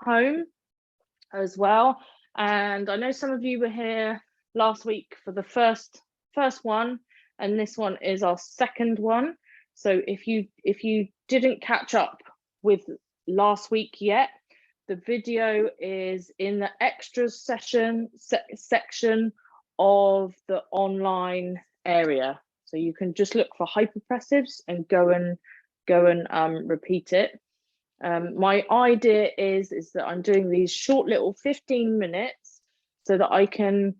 home as well. And I know some of you were here last week for the first one, and this one is our second one. So if you didn't catch up with last week yet, the video is in the extras section of the online area. So you can just look for Hypopressives and go and repeat it. My idea is that I'm doing these short little 15 minutes so that I can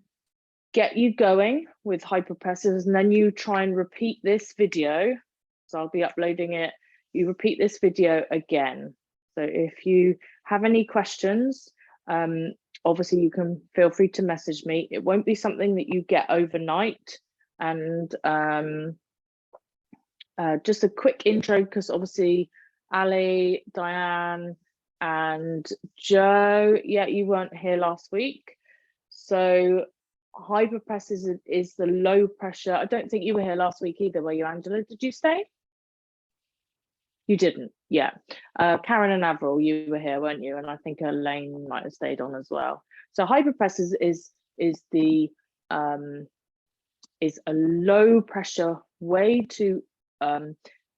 get you going with Hypopressives, and then you try and repeat this video. So I'll be uploading it. You repeat this video again. So if you have any questions, obviously you can feel free to message me. It won't be something that you get overnight. And just a quick intro, because obviously Ali, Diane, and Joe, yeah, you weren't here last week. So Hypopressives is the low pressure. I don't think you were here last week either, were you, Angela? Did you stay? You didn't, yeah. Karen and Avril, you were here, weren't you? And I think Elaine might have stayed on as well. So Hypopressives is a low pressure way to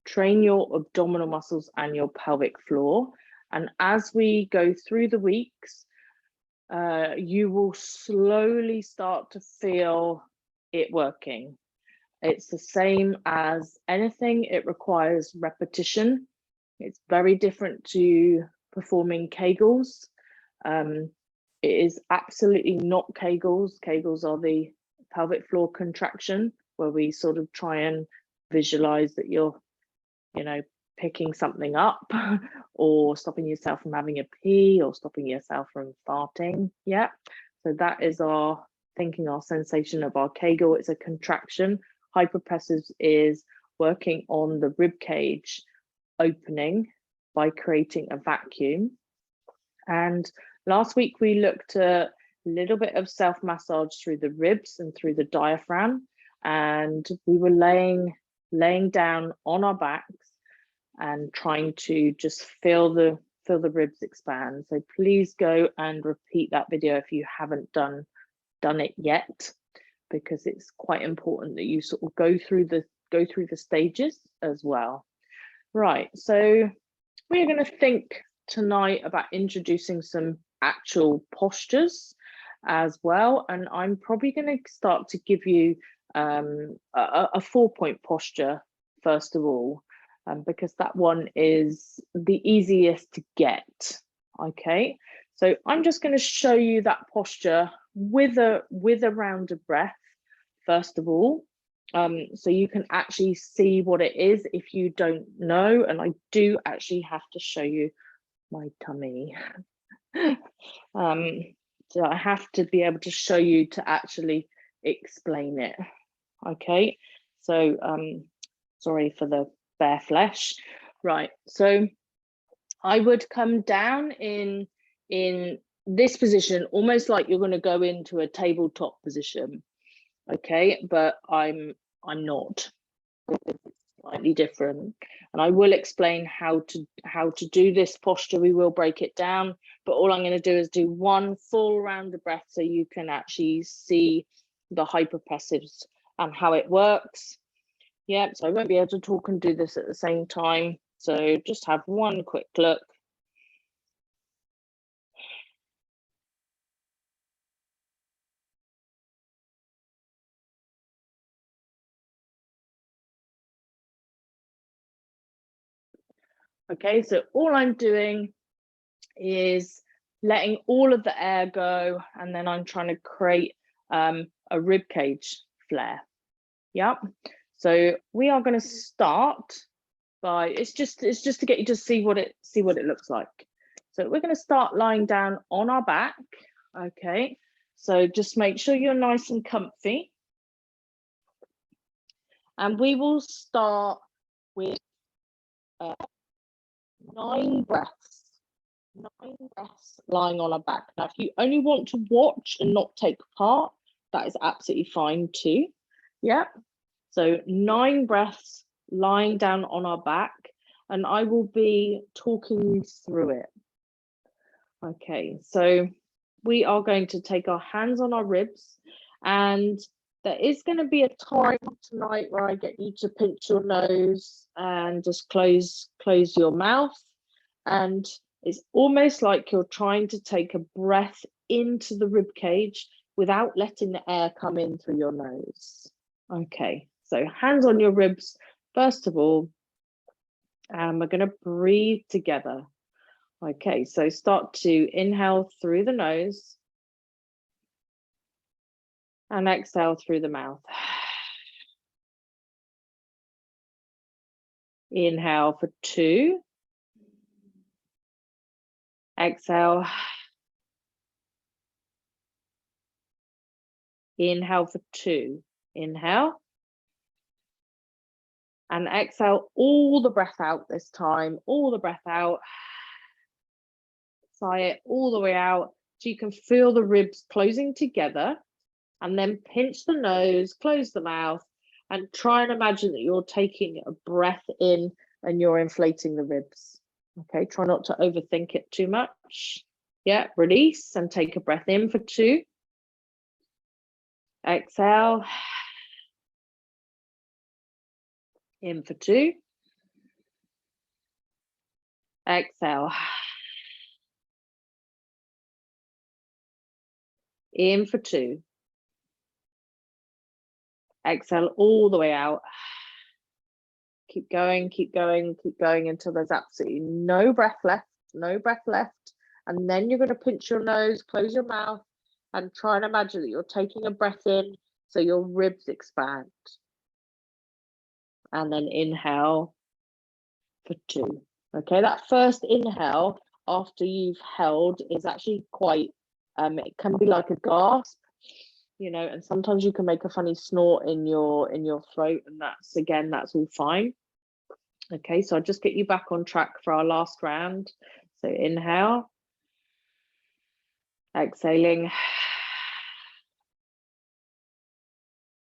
train your abdominal muscles and your pelvic floor. And as we go through the weeks, you will slowly start to feel it working. It's the same as anything. It requires repetition. It's very different to performing Kegels. It is absolutely not Kegels. Kegels are the pelvic floor contraction, where we sort of try and visualize that you're, picking something up or stopping yourself from having a pee or stopping yourself from farting. Yeah. So that is our thinking, our sensation of our Kegel. It's a contraction. Hypopressives is working on the rib cage opening by creating a vacuum. And last week we looked at a little bit of self-massage through the ribs and through the diaphragm, and we were laying down on our backs and trying to just feel the ribs expand. So please go and repeat that video if you haven't done it yet, because it's quite important that you sort of go through the stages as well. Right, so we're going to think tonight about introducing some actual postures as well, and I'm probably going to start to give you a 4-point posture first of all, because that one is the easiest to get. Okay, so I'm just going to show you that posture with a round of breath first of all, so you can actually see what it is if you don't know. And I do actually have to show you my tummy. So I have to be able to show you to actually explain it. Okay, so sorry for the bare flesh. Right, so I would come down in this position, almost like you're going to go into a tabletop position. Okay, but I'm not. It's slightly different, and I will explain how to do this posture. We will break it down, but all I'm going to do is do one full round of breath so you can actually see the Hypopressives and how it works. Yeah, so I won't be able to talk and do this at the same time, so just have one quick look. Okay, so all I'm doing is letting all of the air go, and then I'm trying to create a rib cage flare. Yep. So we are going to start by, it's just to get you to see what it looks like. So we're going to start lying down on our back. Okay, so just make sure you're nice and comfy, and we will start with 9 breaths lying on our back. Now, if you only want to watch and not take part, that is absolutely fine too. Yeah, so 9 breaths lying down on our back, and I will be talking you through it. Okay, so we are going to take our hands on our ribs, and there is going to be a time tonight where I get you to pinch your nose and just close your mouth, and it's almost like you're trying to take a breath into the rib cage without letting the air come in through your nose. Okay, so hands on your ribs first of all, and we're going to breathe together. Okay, so start to inhale through the nose and exhale through the mouth. Inhale for 2. Exhale. Inhale for 2. Inhale. And exhale all the breath out this time, all the breath out. Sigh it all the way out so you can feel the ribs closing together, and then pinch the nose, close the mouth, and try and imagine that you're taking a breath in and you're inflating the ribs. Okay, try not to overthink it too much. Yeah, release and take a breath in for 2. Exhale. In for 2. Exhale. In for 2. Exhale all the way out. Keep going, keep going, keep going until there's absolutely no breath left, no breath left. And then you're going to pinch your nose, close your mouth, and try and imagine that you're taking a breath in so your ribs expand. And then inhale for 2. Okay, that first inhale after you've held is actually quite, it can be like a gasp, you know, and sometimes you can make a funny snort in your throat, and that's all fine. Okay, so I'll just get you back on track for our last round. So inhale, exhaling,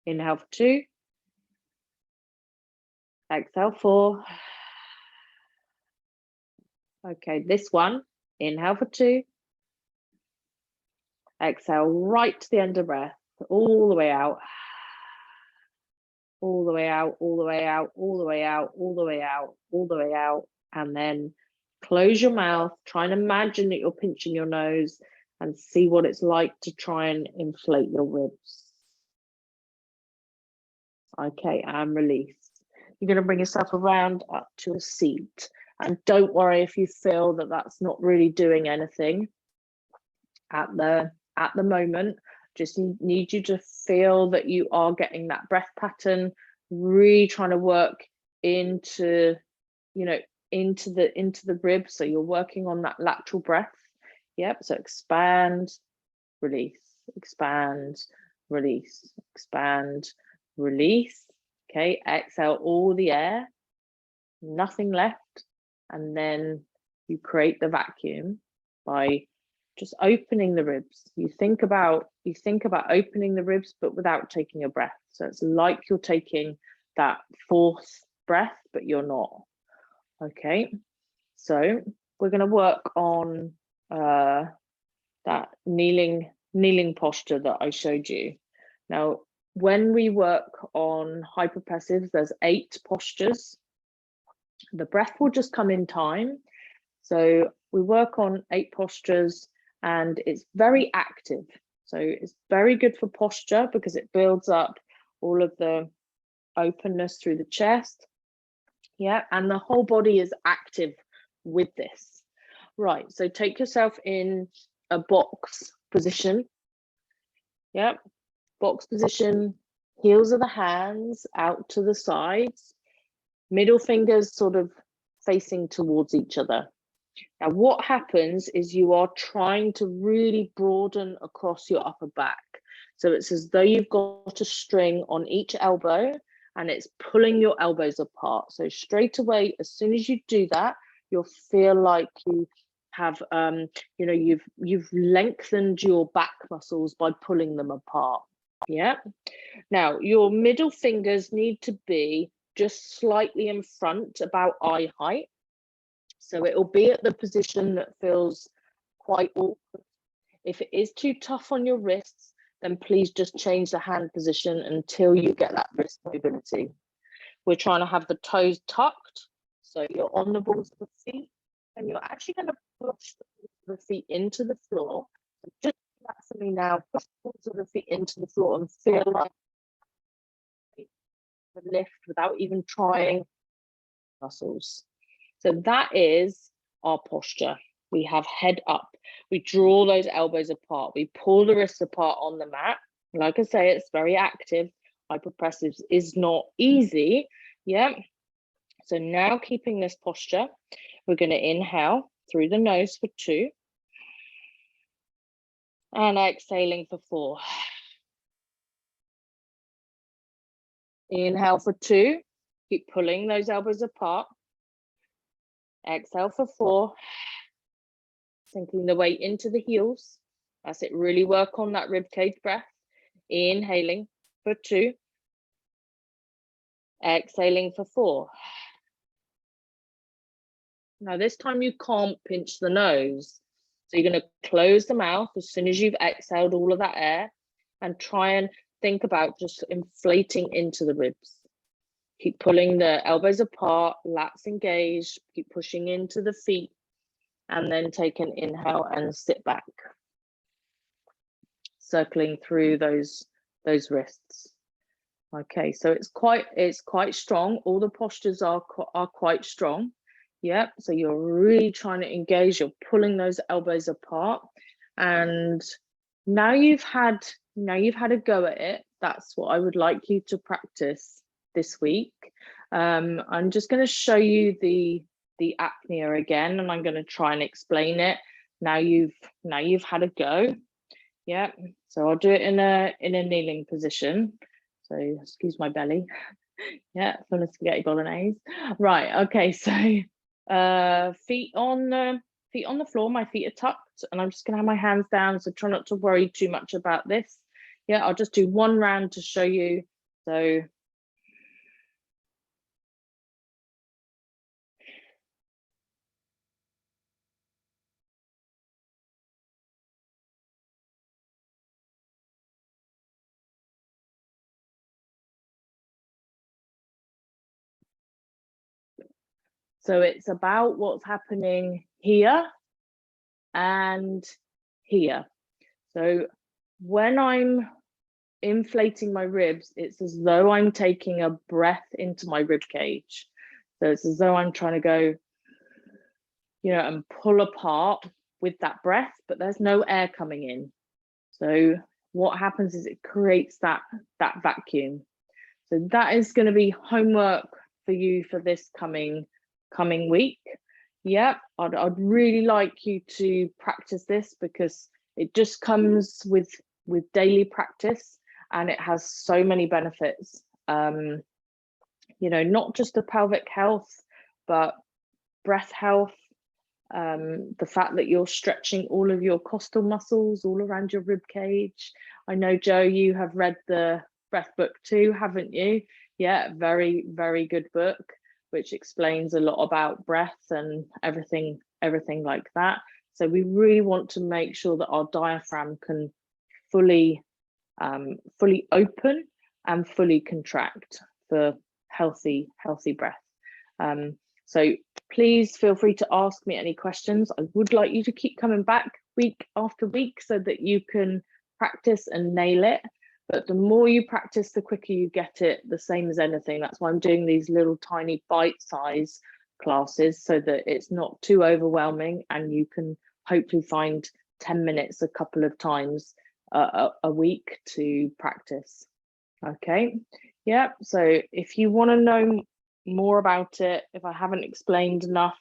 inhale for 2, exhale 4. Okay, this one, inhale for 2, exhale right to the end of breath, all the way out, all the way out, all the way out, all the way out, all the way out, all the way out, and then close your mouth. Try and imagine that you're pinching your nose and see what it's like to try and inflate your ribs. Okay, and release. You're going to bring yourself around up to a seat, and don't worry if you feel that that's not really doing anything at the moment. Just need you to feel that you are getting that breath pattern, really trying to work into, you know, into the ribs. So you're working on that lateral breath. Yep, so expand, release, expand, release, expand, release. Okay, exhale all the air, nothing left, and then you create the vacuum by just opening the ribs. You think about opening the ribs, but without taking a breath. So it's like you're taking that 4th breath, but you're not. Okay, so we're going to work on that kneeling posture that I showed you. Now, when we work on hypopressives, there's 8 postures. The breath will just come in time. So we work on 8 postures, and it's very active. So it's very good for posture because it builds up all of the openness through the chest. Yeah, and the whole body is active with this. Right, so take yourself in a box position. Yeah, box position, heels of the hands out to the sides, middle fingers sort of facing towards each other. Now, what happens is you are trying to really broaden across your upper back. So it's as though you've got a string on each elbow and it's pulling your elbows apart. So straight away, as soon as you do that, you'll feel like you have, you know, you've lengthened your back muscles by pulling them apart. Yeah. Now, your middle fingers need to be just slightly in front, about eye height. So it'll be at the position that feels quite awkward. If it is too tough on your wrists, then please just change the hand position until you get that wrist mobility. We're trying to have the toes tucked, so you're on the balls of the feet, and you're actually going to push the feet into the floor. So just that for me now, push the balls of the feet into the floor and feel like the lift without even trying muscles. So that is our posture. We have head up. We draw those elbows apart. We pull the wrists apart on the mat. Like I say, it's very active. Hypopressives is not easy. Yeah. So now keeping this posture, we're going to inhale through the nose for 2. And exhaling for 4. Inhale for 2. Keep pulling those elbows apart. Exhale for 4. Sinking the weight into the heels. That's it. Really work on that rib cage breath. Inhaling for 2. Exhaling for 4. Now this time you can't pinch the nose. So you're going to close the mouth as soon as you've exhaled all of that air and try and think about just inflating into the ribs. Keep pulling the elbows apart, lats engaged, keep pushing into the feet, and then take an inhale and sit back. Circling through those wrists. Okay, so it's quite strong. All the postures are quite strong. Yep, so you're really trying to engage, you're pulling those elbows apart, and now you've had a go at it. That's what I would like you to practice this week. I'm just going to show you the apnea again, and I'm going to try and explain it. Now you've had a go. Yeah, so I'll do it in a kneeling position. So excuse my belly. Yeah, full of spaghetti bolognese. Right, okay, so feet on the floor, my feet are tucked, and I'm just gonna have my hands down, so try not to worry too much about this. Yeah, I'll just do one round to show you. So it's about what's happening here and here. So when I'm inflating my ribs, it's as though I'm taking a breath into my rib cage. So it's as though I'm trying to go, and pull apart with that breath, but there's no air coming in. So what happens is it creates that vacuum. So that is going to be homework for you for this coming week. Yeah, I'd really like you to practice this, because it just comes with daily practice, and it has so many benefits. Not just the pelvic health, but breath health, the fact that you're stretching all of your costal muscles all around your rib cage. I know, Joe, you have read the breath book too, haven't you? Yeah, very, very good book, which explains a lot about breath and everything like that. So we really want to make sure that our diaphragm can fully open and fully contract for healthy breath. So please feel free to ask me any questions. I would like you to keep coming back week after week so that you can practice and nail it. But the more you practice, the quicker you get it, the same as anything. That's why I'm doing these little tiny bite-size classes, so that it's not too overwhelming, and you can hopefully find 10 minutes a couple of times a week to practice. Okay, yeah, so if you want to know more about it, if I haven't explained enough,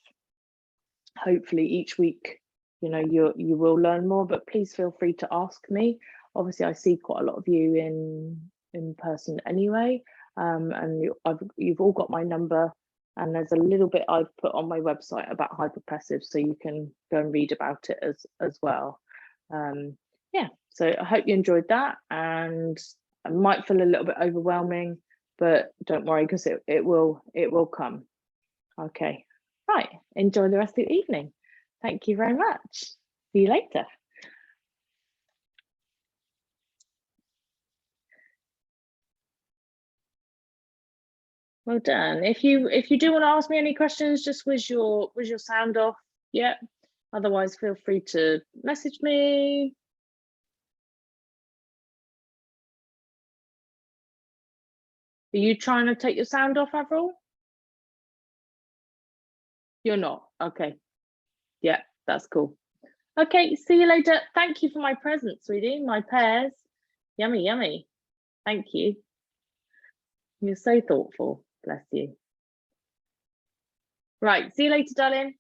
hopefully each week you will learn more, but please feel free to ask me. Obviously I see quite a lot of you in person anyway, and you've all got my number, and there's a little bit I've put on my website about hypopressives, so you can go and read about it as well. Yeah, so I hope you enjoyed that, and it might feel a little bit overwhelming, but don't worry, because it will come. Okay, right, enjoy the rest of the evening. Thank you very much. See you later. Well done. If you do want to ask me any questions, just whiz your sound off. Yeah. Otherwise, feel free to message me. Are you trying to take your sound off, Avril? You're not. Okay. Yeah, that's cool. Okay, see you later. Thank you for my present, sweetie. My pears. Yummy, yummy. Thank you. You're so thoughtful. Bless you. Right, see you later, darling.